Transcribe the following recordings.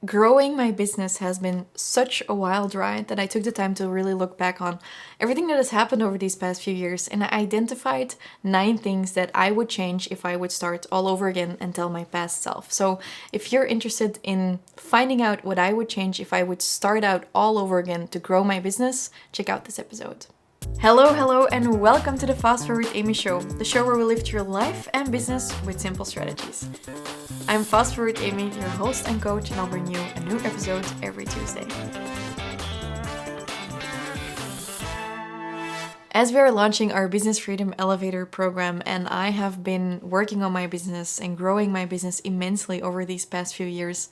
Growing my business has been such a wild ride that I took the time to really look back on everything that has happened over these past few years, and I identified 9 things that I would change if I would start all over again and tell my past self. So, if you're interested in finding out what I would change if I would start out all over again to grow my business, check out this episode. Hello, and welcome to the Fast Forward Amy Show, the show where we lift your life and business with simple strategies. I'm Fast Forward Amy, your host and coach, and I'll bring you a new episode every Tuesday. As we are launching our Business Freedom Elevator program, and I have been working on my business and growing my business immensely over these past few years,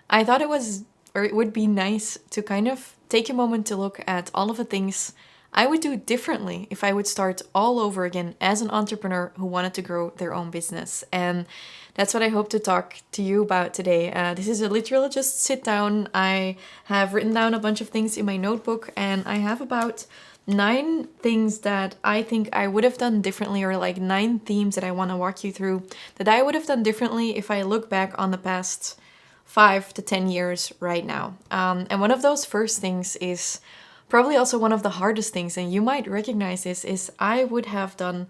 I thought it would be nice to kind of take a moment to look at all of the things I would do differently if I would start all over again as an entrepreneur who wanted to grow their own business. And that's what I hope to talk to you about today. This is a literal just sit down. I have written down a bunch of things in my notebook, and I have about 9 things that I think I would have done differently, or like 9 themes that I want to walk you through that I would have done differently if I look back on the past 5 to 10 years right now. And one of those first things is probably also one of the hardest things, and you might recognize this, is I would have done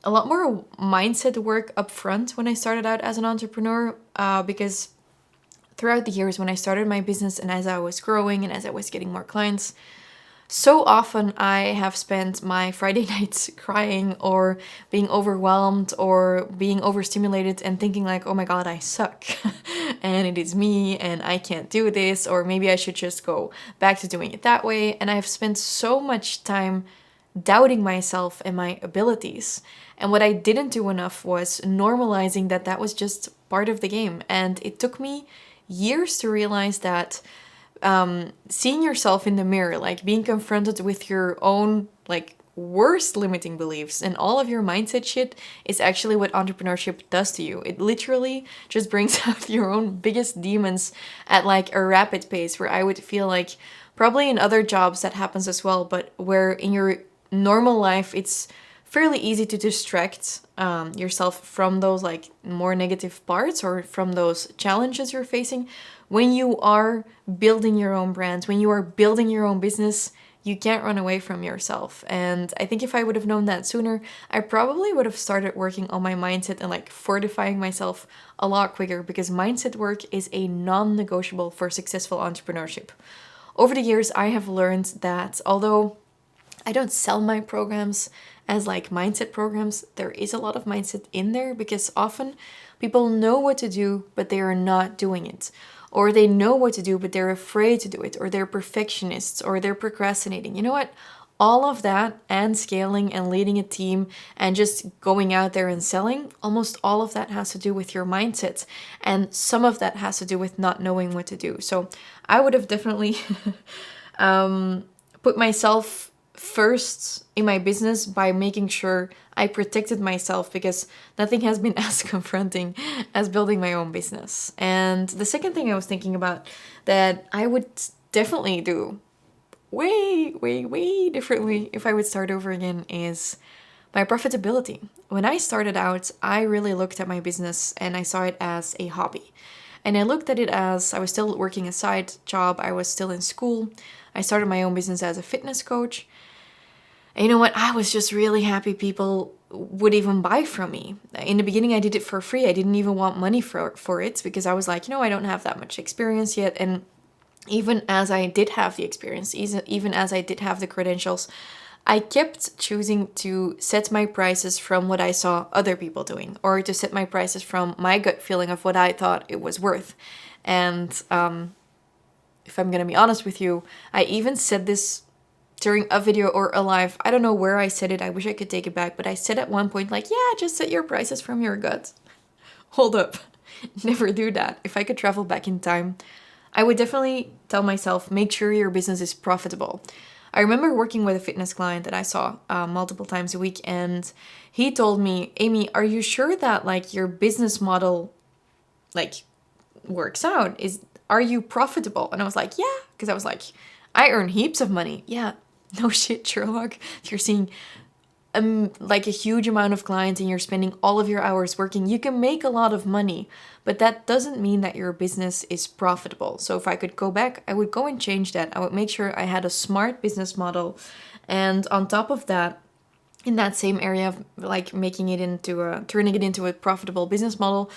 a lot more mindset work up front when I started out as an entrepreneur, because throughout the years when I started my business and as I was growing and as I was getting more clients, so often I have spent my Friday nights crying or being overwhelmed or being overstimulated and thinking like, oh my God, I suck and it is me and I can't do this, or maybe I should just go back to doing it that way. And I've spent so much time doubting myself and my abilities. And what I didn't do enough was normalizing that that was just part of the game. And it took me years to realize that seeing yourself in the mirror, like being confronted with your own like worst limiting beliefs and all of your mindset shit, is actually what entrepreneurship does to you. It literally just brings out your own biggest demons at like a rapid pace, where I would feel like probably in other jobs that happens as well, but where in your normal life it's fairly easy to distract yourself from those like more negative parts or from those challenges you're facing. When you are building your own brand, when you are building your own business, you can't run away from yourself. And I think if I would have known that sooner, I probably would have started working on my mindset and like fortifying myself a lot quicker, because mindset work is a non-negotiable for successful entrepreneurship. Over the years, I have learned that although I don't sell my programs as like mindset programs, there is a lot of mindset in there, because often people know what to do, but they are not doing it. Or they know what to do, but they're afraid to do it, or they're perfectionists, or they're procrastinating. You know what? All of that, and scaling and leading a team and just going out there and selling, almost all of that has to do with your mindset. And some of that has to do with not knowing what to do. So I would have definitely put myself first in my business by making sure I protected myself, because nothing has been as confronting as building my own business. And the second thing I was thinking about that I would definitely do way differently if I would start over again is my profitability. When I started out, I really looked at my business and I saw it as a hobby. And I looked at it as I was still working a side job, I was still in school. I started my own business as a fitness coach. And you know what? I was just really happy people would even buy from me. In the beginning, I did it for free. I didn't even want money for it, because I was like, I don't have that much experience yet. And even as I did have the experience, even as I did have the credentials, I kept choosing to set my prices from what I saw other people doing, or to set my prices from my gut feeling of what I thought it was worth. And if I'm going to be honest with you, I even said this during a video or a live. I don't know where I said it. I wish I could take it back. But I said at one point, like, yeah, just set your prices from your gut. Hold up. Never do that. If I could travel back in time, I would definitely tell myself, make sure your business is profitable. I remember working with a fitness client that I saw multiple times a week. And he told me, Amy, are you sure that like your business model like works out? Are you profitable? And I was like, yeah. Because I was like, I earn heaps of money. Yeah. No shit, Sherlock. You're seeing like a huge amount of clients and you're spending all of your hours working, you can make a lot of money, but that doesn't mean that your business is profitable. So if I could go back, I would go and change that. I would make sure I had a smart business model. And on top of that, in that same area of like turning it into a profitable business model,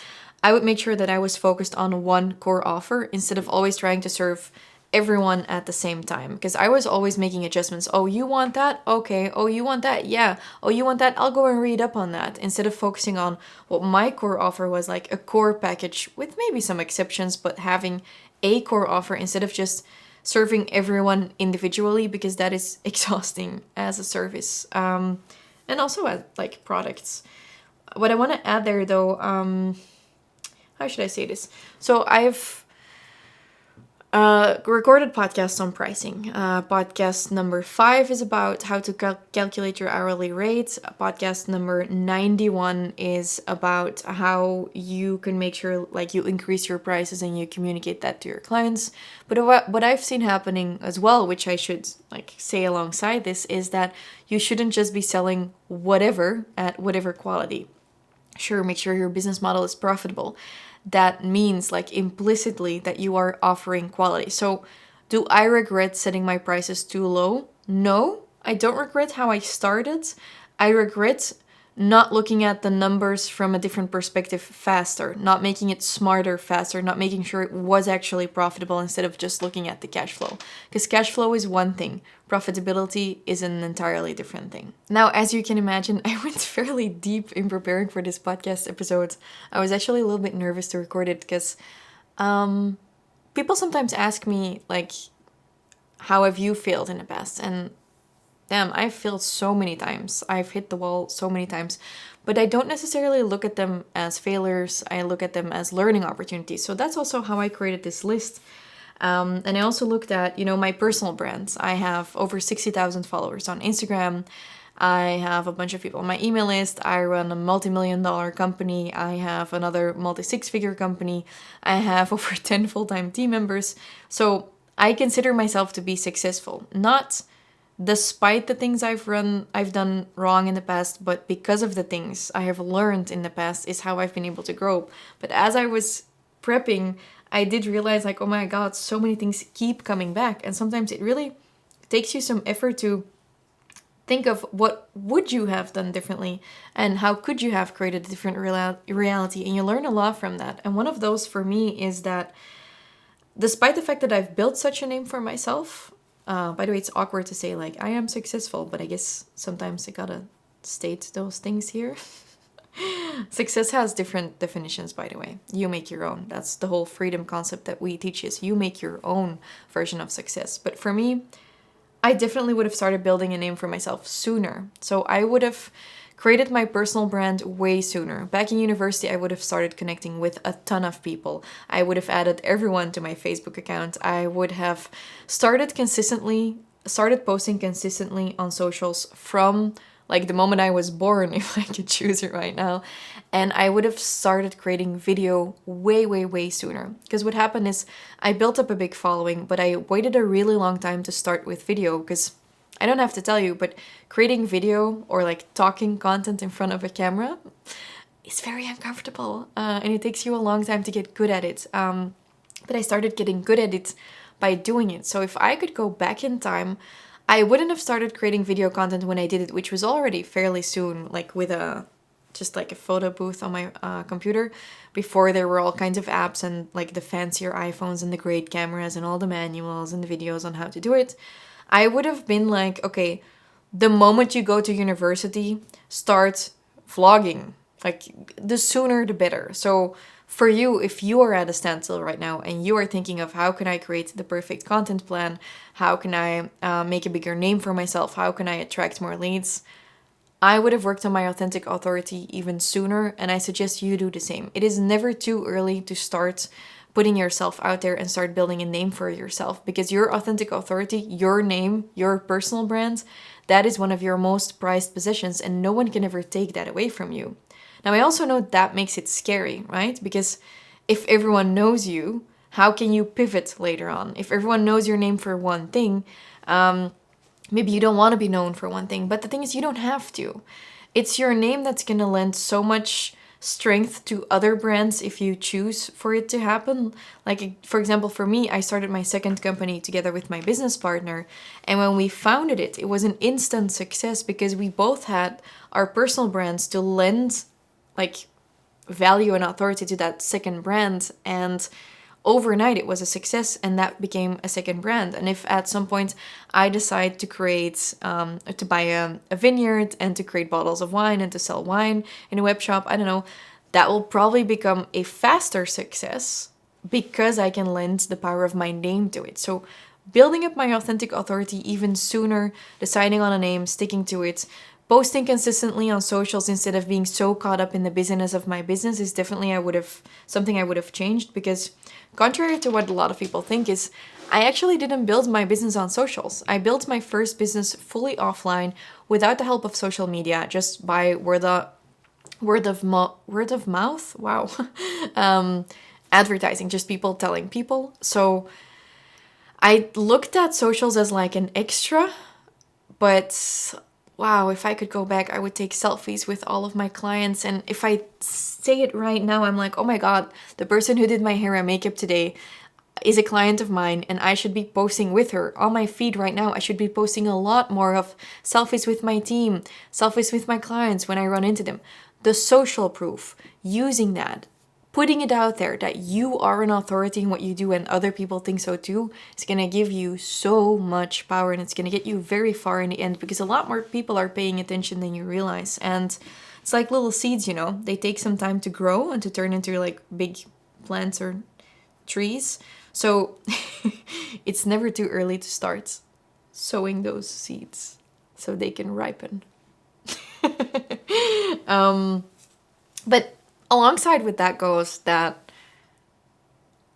I would make sure that I was focused on one core offer instead of always trying to serve everyone at the same time, because I was always making adjustments. Oh, you want that? Okay. Oh, you want that? Yeah. Oh, you want that? I'll go and read up on that, instead of focusing on what my core offer was, like a core package with maybe some exceptions, but having a core offer instead of just serving everyone individually, because that is exhausting as a service, and also as like products. What I want to add there though, how should I say this? So I've recorded podcasts on pricing. Podcast number 5 is about how to calculate your hourly rate. Podcast number 91 is about how you can make sure like you increase your prices and you communicate that to your clients. But what I've seen happening as well, which I should like say alongside this, is that you shouldn't just be selling whatever at whatever quality. Sure, make sure your business model is profitable. That means like implicitly that you are offering quality. So do I regret setting my prices too low? No, I don't regret how I started. I regret not looking at the numbers from a different perspective faster, not making it smarter faster, not making sure it was actually profitable instead of just looking at the cash flow. Because cash flow is one thing, profitability is an entirely different thing. Now, as you can imagine, I went fairly deep in preparing for this podcast episode. I was actually a little bit nervous to record it because people sometimes ask me, like, how have you failed in the past? And damn, I've failed so many times. I've hit the wall so many times. But I don't necessarily look at them as failures. I look at them as learning opportunities. So that's also how I created this list. And I also looked at, my personal brands. I have over 60,000 followers on Instagram. I have a bunch of people on my email list. I run a multi-million-dollar company. I have another multi-six-figure company. I have over 10 full-time team members. So I consider myself to be successful. Not despite the things I've done wrong in the past, but because of the things I have learned in the past is how I've been able to grow. But as I was prepping, I did realize, like, oh my God, so many things keep coming back. And sometimes it really takes you some effort to think of what would you have done differently and how could you have created a different reality. And you learn a lot from that. And one of those for me is that despite the fact that I've built such a name for myself, by the way, it's awkward to say, like, I am successful, but I guess sometimes I gotta state those things here. Success has different definitions, by the way. You make your own. That's the whole freedom concept that we teach is you make your own version of success. But for me, I definitely would have started building a name for myself sooner. So I would have created my personal brand way sooner. Back in university, I would have started connecting with a ton of people. I would have added everyone to my Facebook account. I would have started posting consistently on socials from like the moment I was born, if I could choose it right now. And I would have started creating video way, way, way sooner. Because what happened is I built up a big following, but I waited a really long time to start with video because I don't have to tell you, but creating video or like talking content in front of a camera is very uncomfortable. And it takes you a long time to get good at it. But I started getting good at it by doing it. So if I could go back in time, I wouldn't have started creating video content when I did it, which was already fairly soon, like with just like a photo booth on my computer, before there were all kinds of apps and like the fancier iPhones and the great cameras and all the manuals and the videos on how to do it. I would have been like, okay, the moment you go to university, start vlogging. Like, the sooner the better. So for you, if you are at a standstill right now and you are thinking of how can I create the perfect content plan, how can I make a bigger name for myself, how can I attract more leads, I would have worked on my authentic authority even sooner, and I suggest you do the same. It is never too early to start putting yourself out there and start building a name for yourself, because your authentic authority, your name, your personal brand, that is one of your most prized possessions, and no one can ever take that away from you. Now, I also know that makes it scary, right? Because if everyone knows you, how can you pivot later on? If everyone knows your name for one thing, Maybe you don't want to be known for one thing, but the thing is, you don't have to. It's your name that's going to lend so much strength to other brands if you choose for it to happen. Like, for example, for me, I started my second company together with my business partner. And when we founded it, it was an instant success because we both had our personal brands to lend like value and authority to that second brand. And overnight it was a success, and that became a second brand. And if at some point I decide to create to buy a vineyard and to create bottles of wine and to sell wine in a web shop, I don't know, that will probably become a faster success because I can lend the power of my name to it. So building up my authentic authority even sooner, deciding on a name, sticking to it, posting consistently on socials instead of being so caught up in the busyness of my business is definitely something I would have changed. Because contrary to what a lot of people think, is I actually didn't build my business on socials. I built my first business fully offline without the help of social media, just by word of mouth. Wow. Advertising, just people telling people. So I looked at socials as like an extra, but wow, if I could go back, I would take selfies with all of my clients. And if I say it right now, I'm like, oh my God, the person who did my hair and makeup today is a client of mine, and I should be posting with her. On my feed right now, I should be posting a lot more of selfies with my team, selfies with my clients when I run into them. The social proof, using that, putting it out there that you are an authority in what you do and other people think so too, is going to give you so much power, and it's going to get you very far in the end, because a lot more people are paying attention than you realize. And it's like little seeds, you know, they take some time to grow and to turn into like big plants or trees. So it's never too early to start sowing those seeds so they can ripen. But alongside with that goes that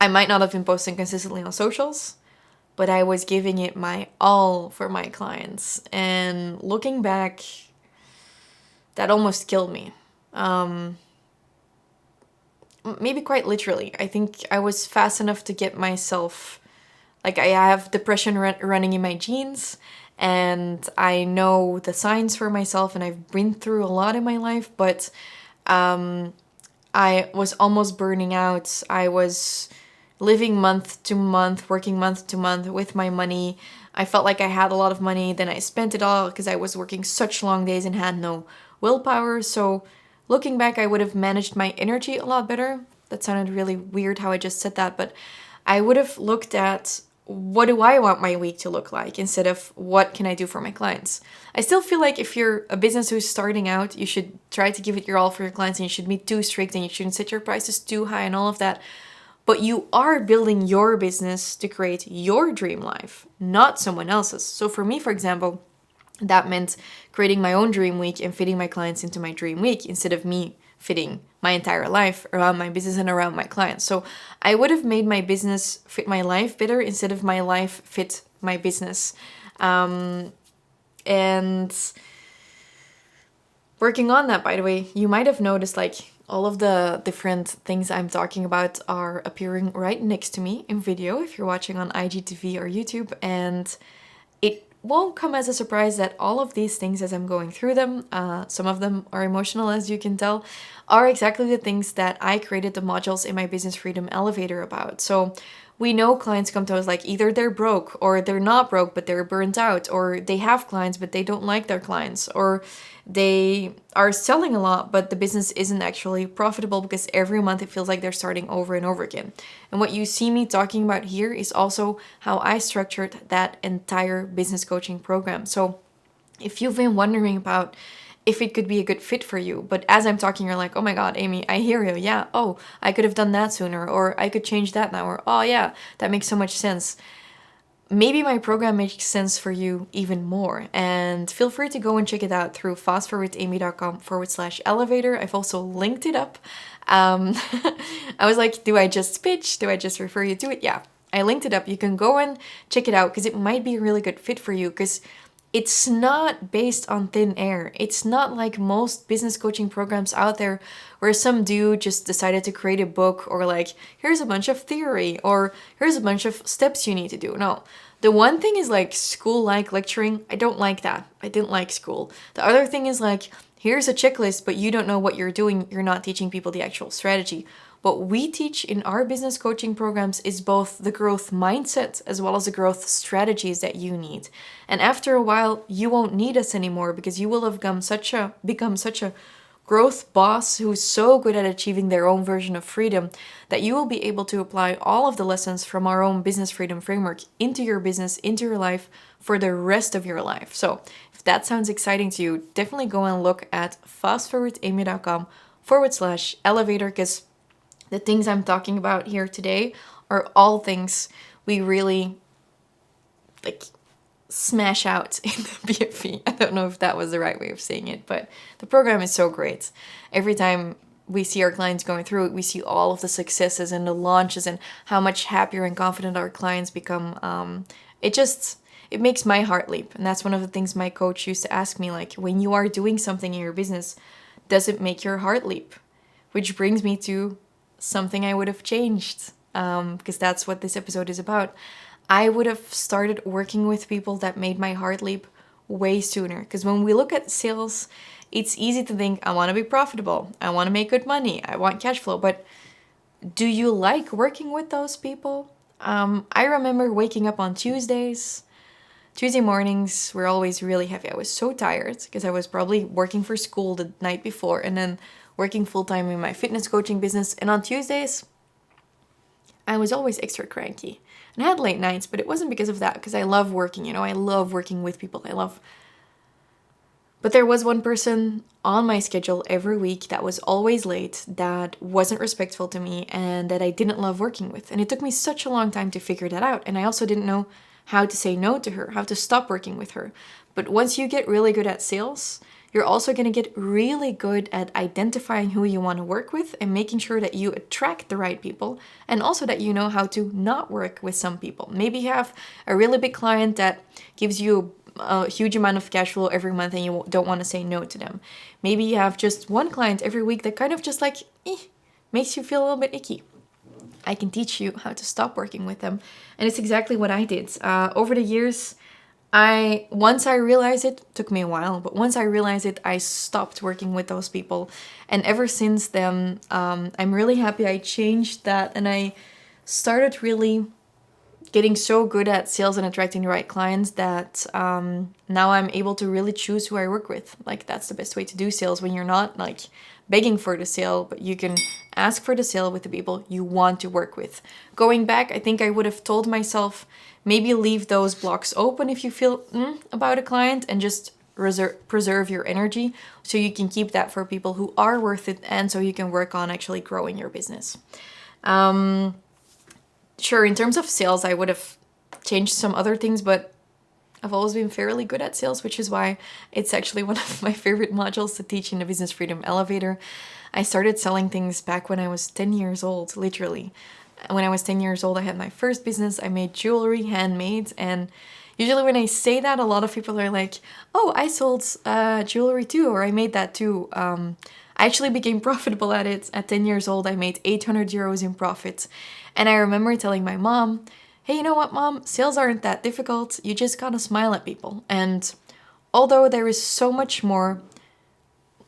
I might not have been posting consistently on socials, but I was giving it my all for my clients. And looking back, that almost killed me. Maybe quite literally. I think I was fast enough to get myself, like, I have depression running in my genes, and I know the signs for myself, and I've been through a lot in my life, but I was almost burning out. I was living month to month, working month to month with my money. I felt like I had a lot of money, then I spent it all because I was working such long days and had no willpower. So looking back, I would have managed my energy a lot better. That sounded really weird how I just said that, but I would have looked at what do I want my week to look like instead of what can I do for my clients. I still feel like if you're a business who's starting out, you should try to give it your all for your clients, and you should be too strict, and you shouldn't set your prices too high and all of that. But you are building your business to create your dream life, not someone else's. So for me, for example, that meant creating my own dream week and fitting my clients into my dream week instead of me fitting my entire life around my business and around my clients. So I would have made my business fit my life better instead of my life fit my business. And working on that, by the way, you might have noticed like all of the different things I'm talking about are appearing right next to me in video if you're watching on IGTV or YouTube. And it won't come as a surprise that all of these things, as I'm going through them, some of them are emotional, as you can tell, are exactly the things that I created the modules in my Business Freedom Elevator about. So we know clients come to us like either they're broke, or they're not broke but they're burnt out, or they have clients but they don't like their clients, or they are selling a lot but the business isn't actually profitable because every month it feels like they're starting over and over again. And what you see me talking about here is also how I structured that entire business coaching program. So if you've been wondering about if it could be a good fit for you, but as I'm talking, you're like, oh my God, Amy, I hear you. Yeah, oh, I could have done that sooner, or I could change that now, or oh yeah, that makes so much sense. Maybe my program makes sense for you even more. And feel free to go and check it out through fastforwardamy.com/elevator. I've also linked it up. I was like, do I just pitch? Do I just refer you to it? Yeah, I linked it up. You can go and check it out because it might be a really good fit for you. Because it's not based on thin air. It's not like most business coaching programs out there where some dude just decided to create a book, or like, here's a bunch of theory, or here's a bunch of steps you need to do. No. The one thing is like school-like lecturing. I don't like that. I didn't like school. The other thing is like, here's a checklist, but you don't know what you're doing. You're not teaching people the actual strategy. What we teach in our business coaching programs is both the growth mindset as well as the growth strategies that you need. And after a while, you won't need us anymore because you will have become such a growth boss who's so good at achieving their own version of freedom that you will be able to apply all of the lessons from our own business freedom framework into your business, into your life for the rest of your life. So if that sounds exciting to you, definitely go and look at fastforwardamy.com/elevator, because the things I'm talking about here today are all things we really like smash out in the BFE. I don't know if that was the right way of saying it, but the program is so great. Every time we see our clients going through it, we see all of the successes and the launches and how much happier and confident our clients become. It makes my heart leap. And that's one of the things my coach used to ask me, like, when you are doing something in your business, does it make your heart leap? Which brings me to something I would have changed, because that's what this episode is about. I would have started working with people that made my heart leap way sooner. Because when we look at sales, it's easy to think, I want to be profitable, I want to make good money, I want cash flow. But do you like working with those people? I remember waking up on Tuesday mornings were always really heavy. I was so tired because I was probably working for school the night before and then working full-time in my fitness coaching business. And on Tuesdays, I was always extra cranky. And I had late nights, but it wasn't because of that, because I love working, I love working with people. But there was one person on my schedule every week that was always late, that wasn't respectful to me, and that I didn't love working with. And it took me such a long time to figure that out. And I also didn't know how to say no to her, how to stop working with her. But once you get really good at sales, you're also going to get really good at identifying who you want to work with and making sure that you attract the right people, and also that you know how to not work with some people. Maybe you have a really big client that gives you a huge amount of cash flow every month and you don't want to say no to them. Maybe you have just one client every week that kind of just like makes you feel a little bit icky. I can teach you how to stop working with them. And it's exactly what I did. Over the years, once I realized it, took me a while, but once I realized it, I stopped working with those people. And ever since then, I'm really happy I changed that, and I started really getting so good at sales and attracting the right clients that now I'm able to really choose who I work with. Like, that's the best way to do sales, when you're not like begging for the sale, but you can ask for the sale with the people you want to work with. Going back, I think I would have told myself, maybe leave those blocks open if you feel about a client, and just preserve your energy so you can keep that for people who are worth it, and so you can work on actually growing your business. Sure, in terms of sales, I would have changed some other things, but I've always been fairly good at sales, which is why it's actually one of my favorite modules to teach in the Business Freedom Elevator. I started selling things back when I was 10 years old, literally. When I was 10 years old, I had my first business. I made jewelry, handmade, and usually when I say that, a lot of people are like, oh, I sold jewelry too, or I made that too. I actually became profitable at it. At 10 years old, I made 800 euros in profit. And I remember telling my mom, hey, you know what, Mom? Sales aren't that difficult. You just gotta smile at people. And although there is so much more,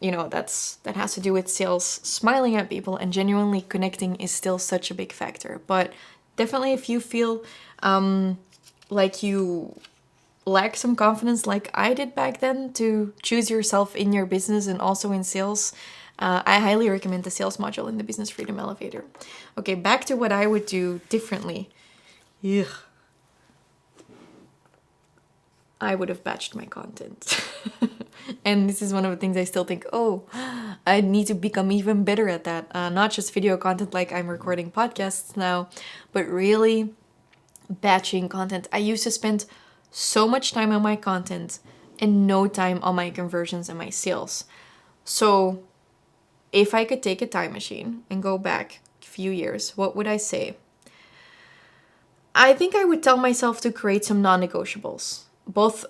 that has to do with sales, smiling at people and genuinely connecting is still such a big factor. But definitely, if you feel like you lack some confidence like I did back then to choose yourself in your business and also in sales, I highly recommend the sales module in the Business Freedom Elevator. Okay, back to what I would do differently. Ugh. I would have batched my content. And this is one of the things I still think, I need to become even better at that. Not just video content like I'm recording podcasts now, but really batching content. I used to spend so much time on my content and no time on my conversions and my sales. So if I could take a time machine and go back a few years, what would I say? I think I would tell myself to create some non-negotiables, both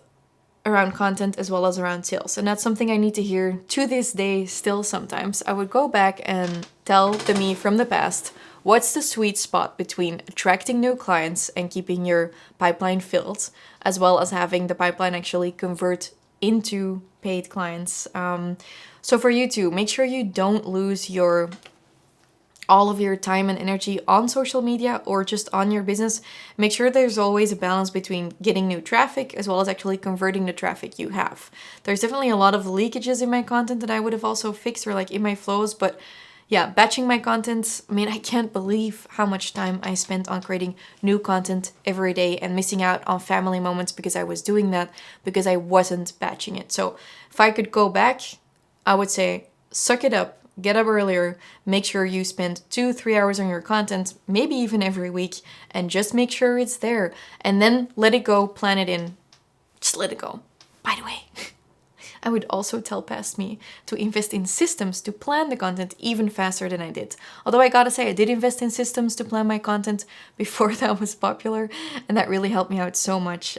around content as well as around sales. And that's something I need to hear to this day still sometimes. I would go back and tell the me from the past, what's the sweet spot between attracting new clients and keeping your pipeline filled, as well as having the pipeline actually convert into paid clients. So for you too, make sure you don't lose all of your time and energy on social media or just on your business. Make sure there's always a balance between getting new traffic as well as actually converting the traffic you have. There's definitely a lot of leakages in my content that I would have also fixed, or like in my flows, but yeah, batching my content. I mean, I can't believe how much time I spent on creating new content every day and missing out on family moments because I was doing that because I wasn't batching it. So if I could go back, I would say suck it up. Get up earlier, make sure you spend 2-3 hours on your content, maybe even every week, and just make sure it's there. And then let it go, plan it in, just let it go. By the way, I would also tell past me to invest in systems to plan the content even faster than I did. Although I gotta say, I did invest in systems to plan my content before that was popular, and that really helped me out so much.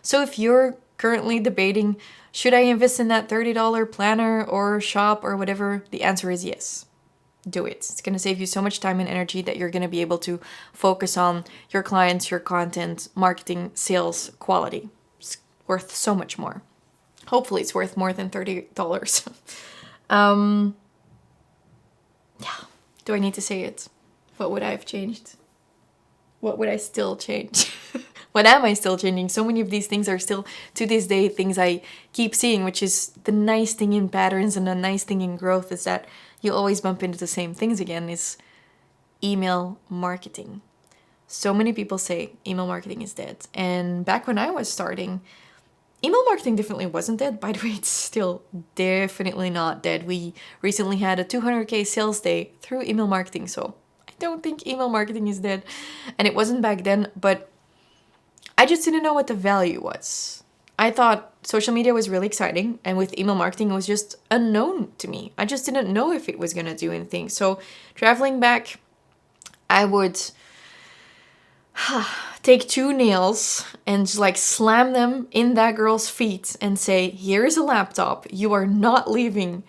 So if you're currently debating, should I invest in that $30 planner or shop or whatever? The answer is yes. Do it. It's going to save you so much time and energy that you're going to be able to focus on your clients, your content, marketing, sales, quality. It's worth so much more. Hopefully it's worth more than $30. Yeah. Do I need to say it? What would I have changed? What would I still change? What am I still changing? So many of these things are still, to this day, things I keep seeing, which is the nice thing in patterns and the nice thing in growth is that you always bump into the same things again, is email marketing. So many people say email marketing is dead. And back when I was starting, email marketing definitely wasn't dead. By the way, it's still definitely not dead. We recently had a 200K sales day through email marketing, so I don't think email marketing is dead. And it wasn't back then, but I just didn't know what the value was. I thought social media was really exciting, and with email marketing, it was just unknown to me. I just didn't know if it was gonna do anything. So traveling back, I would take 2 nails and just like slam them in that girl's feet and say, here's a laptop. You are not leaving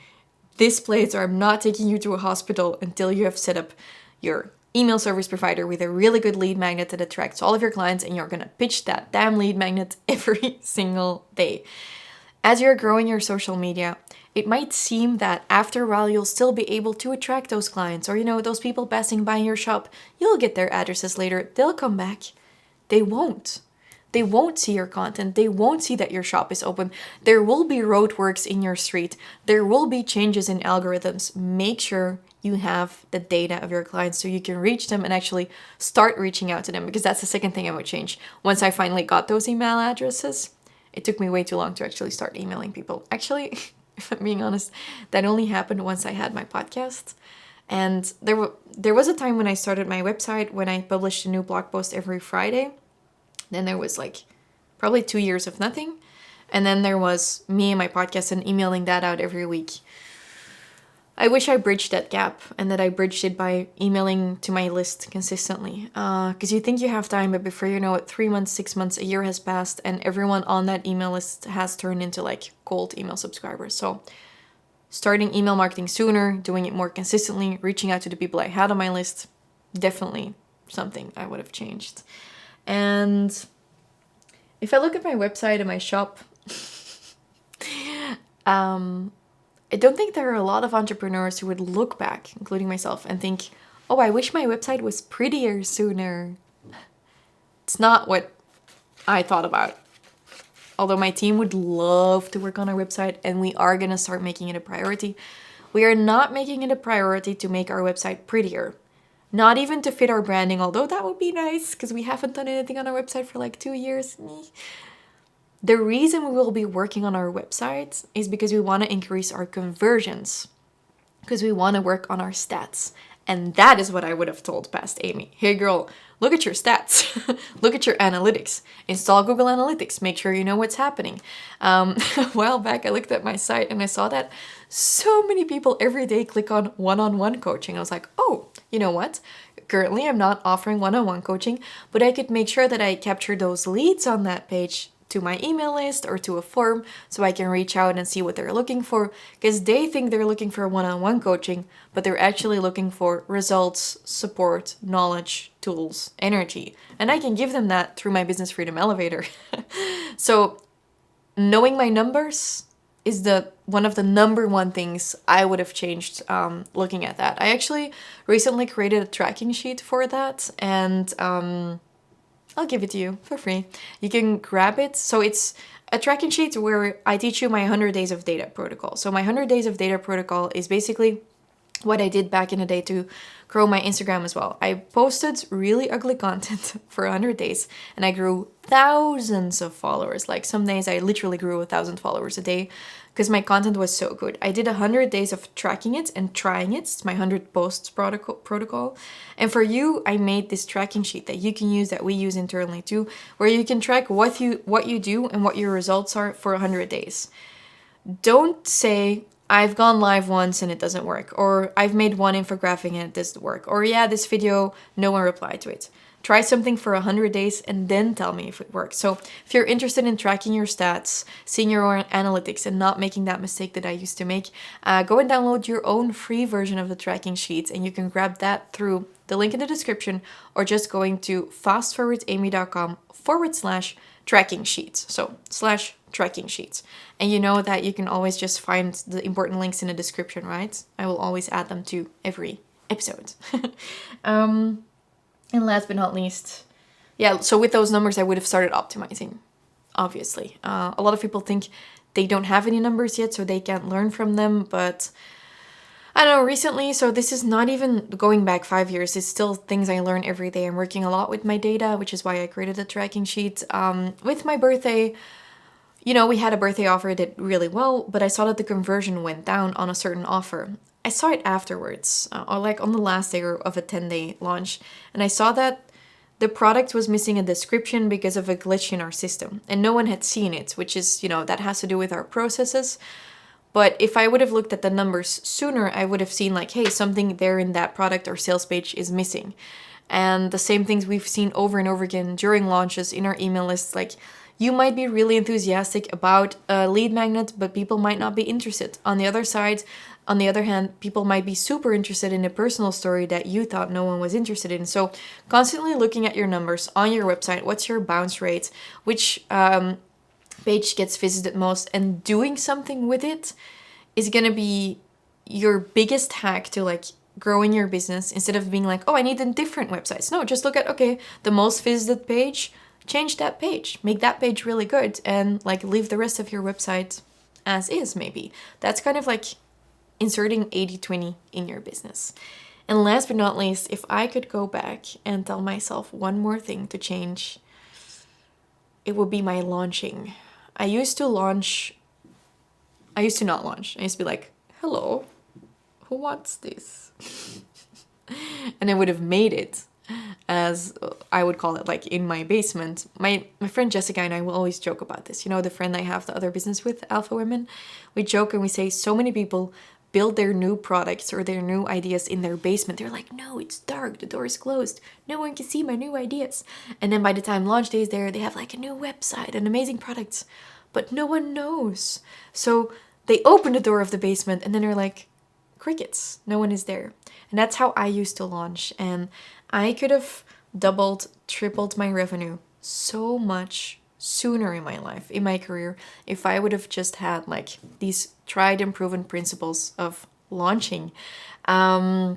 this place, or I'm not taking you to a hospital until you have set up your email service provider with a really good lead magnet that attracts all of your clients, and you're gonna pitch that damn lead magnet every single day. As you're growing your social media, it might seem that after a while you'll still be able to attract those clients, or those people passing by your shop. You'll get their addresses later, they'll come back. They won't. They won't see your content. They won't see that your shop is open. There will be roadworks in your street. There will be changes in algorithms. Make sure you have the data of your clients so you can reach them and actually start reaching out to them, because that's the second thing I would change. Once I finally got those email addresses, it took me way too long to actually start emailing people. Actually, if I'm being honest, that only happened once I had my podcast. And there was a time when I started my website, when I published a new blog post every Friday. Then there was like probably 2 years of nothing. And then there was me and my podcast and emailing that out every week. I wish I bridged that gap, and that I bridged it by emailing to my list consistently. Because you think you have time, but before you know it, 3 months, 6 months, a year has passed, and everyone on that email list has turned into like cold email subscribers. So starting email marketing sooner, doing it more consistently, reaching out to the people I had on my list, definitely something I would have changed. And if I look at my website and my shop, I don't think there are a lot of entrepreneurs who would look back, including myself, and think, oh, I wish my website was prettier sooner. It's not what I thought about. Although my team would love to work on our website, and we are going to start making it a priority, we are not making it a priority to make our website prettier. Not even to fit our branding, although that would be nice, because we haven't done anything on our website for like 2 years. The reason we will be working on our website is because we want to increase our conversions, because we want to work on our stats. And that is what I would have told past Amy. Hey girl, look at your stats. Look at your analytics. Install Google Analytics. Make sure you know what's happening. A while back, I looked at my site and I saw that so many people every day click on one-on-one coaching. I was like, oh, you know what? Currently, I'm not offering one-on-one coaching, but I could make sure that I capture those leads on that page to my email list or to a form so I can reach out and see what they're looking for, because they think they're looking for one-on-one coaching, but they're actually looking for results, support, knowledge, tools, energy. And I can give them that through my Business Freedom Elevator. So knowing my numbers is one of the number one things I would have changed looking at that. I actually recently created a tracking sheet for that, and I'll give it to you for free. You can grab it. So it's a tracking sheet where I teach you my 100 days of data protocol. So my 100 days of data protocol is basically what I did back in the day to grow my Instagram as well. I posted really ugly content for 100 days and I grew thousands of followers. Like some days I literally grew 1,000 followers a day because my content was so good. I did 100 days of tracking it and trying it. It's my 100 posts protocol. And for you, I made this tracking sheet that you can use, that we use internally too, where you can track what you do and what your results are for 100 days. Don't say, I've gone live once and it doesn't work, or I've made one infographic and it doesn't work, or yeah, this video, no one replied to it. Try something for 100 days and then tell me if it works. So if you're interested in tracking your stats, seeing your own analytics and not making that mistake that I used to make, go and download your own free version of the tracking sheets, and you can grab that through the link in the description or just going to fastforwardamy.com/tracking sheets. So /tracking sheets. And you know that you can always just find the important links in the description, right? I will always add them to every episode. And last but not least, so with those numbers, I would have started optimizing, obviously. A lot of people think they don't have any numbers yet, so they can't learn from them. But I don't know, recently, so this is not even going back 5 years. It's still things I learn every day. I'm working a lot with my data, which is why I created a tracking sheet. With my birthday, we had a birthday offer that did really well, but I saw that the conversion went down on a certain offer. I saw it afterwards, or like on the last day of a 10-day launch, and I saw that the product was missing a description because of a glitch in our system, and no one had seen it, which is, that has to do with our processes. But if I would have looked at the numbers sooner, I would have seen like, hey, something there in that product or sales page is missing. And the same things we've seen over and over again during launches in our email lists, like, you might be really enthusiastic about a lead magnet, but people might not be interested. On the other hand, people might be super interested in a personal story that you thought no one was interested in. So constantly looking at your numbers on your website, what's your bounce rate, which page gets visited most, and doing something with it is going to be your biggest hack to like growing your business, instead of being like, oh, I need a different website. No, just look at, okay, the most visited page, change that page, make that page really good, and like leave the rest of your website as is. Maybe that's kind of like inserting 80-20 in your business. And last but not least, if I could go back and tell myself one more thing to change, it would be my launching. I used to not launch. I used to be like, hello, who wants this? And I would have made it, as I would call it, like in my basement. My friend Jessica and I will always joke about this. The friend I have the other business with, Alpha Women. We joke and we say so many people build their new products or their new ideas in their basement. They're like, no, it's dark, the door is closed, no one can see my new ideas. And then by the time launch day is there, they have like a new website and amazing products, but no one knows. So they open the door of the basement and then they're like, crickets, no one is there. And that's how I used to launch. And I could have doubled, tripled my revenue so much sooner in my life, in my career, if I would have just had like these tried and proven principles of launching. And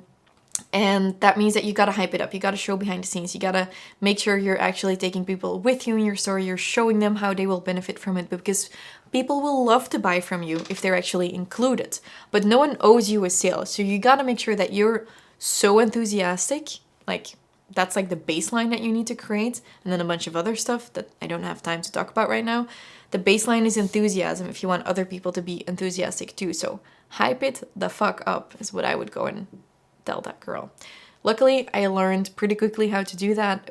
that means that you gotta hype it up. You gotta show behind the scenes. You gotta make sure you're actually taking people with you in your story. You're showing them how they will benefit from it, because people will love to buy from you if they're actually included. But no one owes you a sale. So you gotta make sure that you're so enthusiastic, like that's like the baseline that you need to create, and then a bunch of other stuff that I don't have time to talk about right now. The baseline is enthusiasm if you want other people to be enthusiastic too. So hype it the fuck up is what I would go and tell that girl. Luckily, I learned pretty quickly how to do that,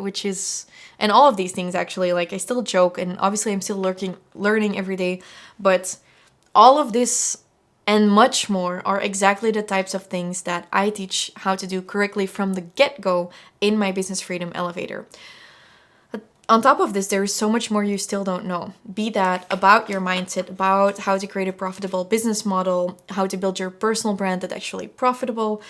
and all of these things actually, like I still joke, and obviously I'm still learning every day, but all of this and much more are exactly the types of things that I teach how to do correctly from the get-go in my Business Freedom Elevator. On top of this, there is so much more you still don't know. Be that about your mindset, about how to create a profitable business model, how to build your personal brand that's actually profitable,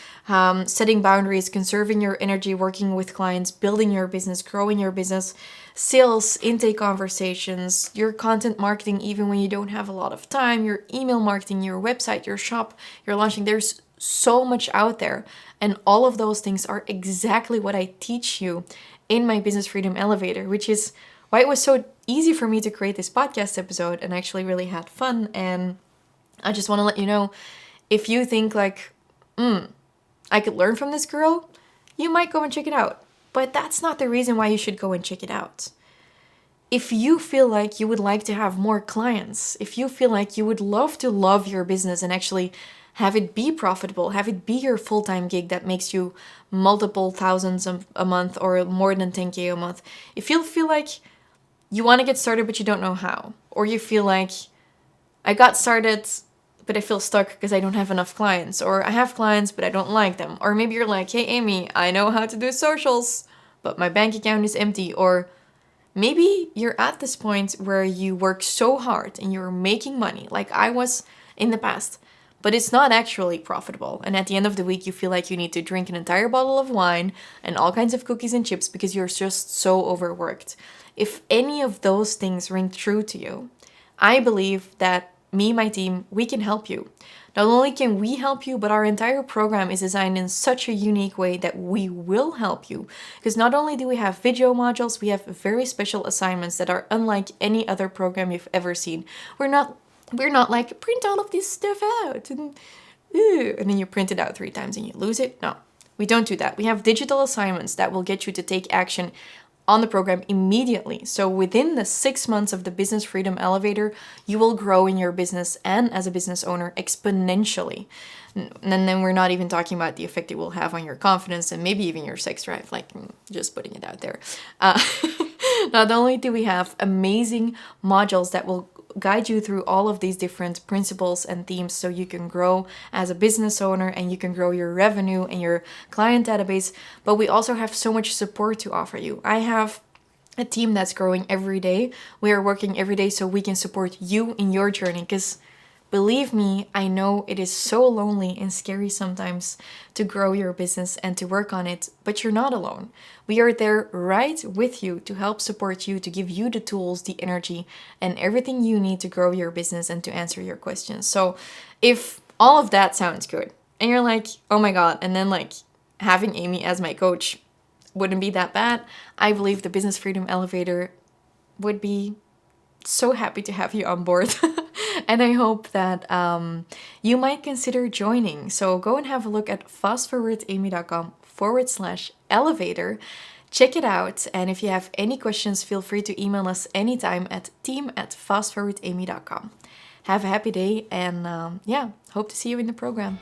setting boundaries, conserving your energy, working with clients, building your business, growing your business, sales, intake conversations, your content marketing, even when you don't have a lot of time, your email marketing, your website, your shop, your launching. There's so much out there. And all of those things are exactly what I teach you in my Business Freedom Elevator, which is why it was so easy for me to create this podcast episode and actually really had fun. And I just want to let you know, if you think like, I could learn from this girl, you might go and check it out. But that's not the reason why you should go and check it out. If you feel like you would like to have more clients, if you feel like you would love to love your business and actually have it be profitable, have it be your full-time gig that makes you multiple thousands a month or more than 10K a month, if you feel like you want to get started but you don't know how, or you feel like I got started but I feel stuck because I don't have enough clients, or I have clients but I don't like them, or maybe you're like, hey Amy, I know how to do socials but my bank account is empty, or maybe you're at this point where you work so hard and you're making money like I was in the past, but it's not actually profitable. And at the end of the week, you feel like you need to drink an entire bottle of wine and all kinds of cookies and chips because you're just so overworked. If any of those things ring true to you, I believe that me, my team, we can help you. Not only can we help you, but our entire program is designed in such a unique way that we will help you. Because not only do we have video modules, we have very special assignments that are unlike any other program you've ever seen. We're not like, print all of this stuff out and then you print it out 3 times and you lose it. No, we don't do that. We have digital assignments that will get you to take action on the program immediately. So within the 6 months of the Business Freedom Elevator, you will grow in your business and as a business owner exponentially. And then we're not even talking about the effect it will have on your confidence and maybe even your sex drive, like just putting it out there. Not only do we have amazing modules that will guide you through all of these different principles and themes so you can grow as a business owner and you can grow your revenue and your client database, but we also have so much support to offer you. I have a team that's growing every day. We are working every day so we can support you in your journey, because believe me, I know it is so lonely and scary sometimes to grow your business and to work on it, but you're not alone. We are there right with you to help support you, to give you the tools, the energy, and everything you need to grow your business and to answer your questions. So if all of that sounds good and you're like, oh my God, and then like having Amy as my coach wouldn't be that bad, I believe the Business Freedom Elevator would be so happy to have you on board. And I hope that you might consider joining. So go and have a look at fastforwardamy.com/elevator. Check it out. And if you have any questions, feel free to email us anytime at team@fastforwardamy.com. Have a happy day and hope to see you in the program.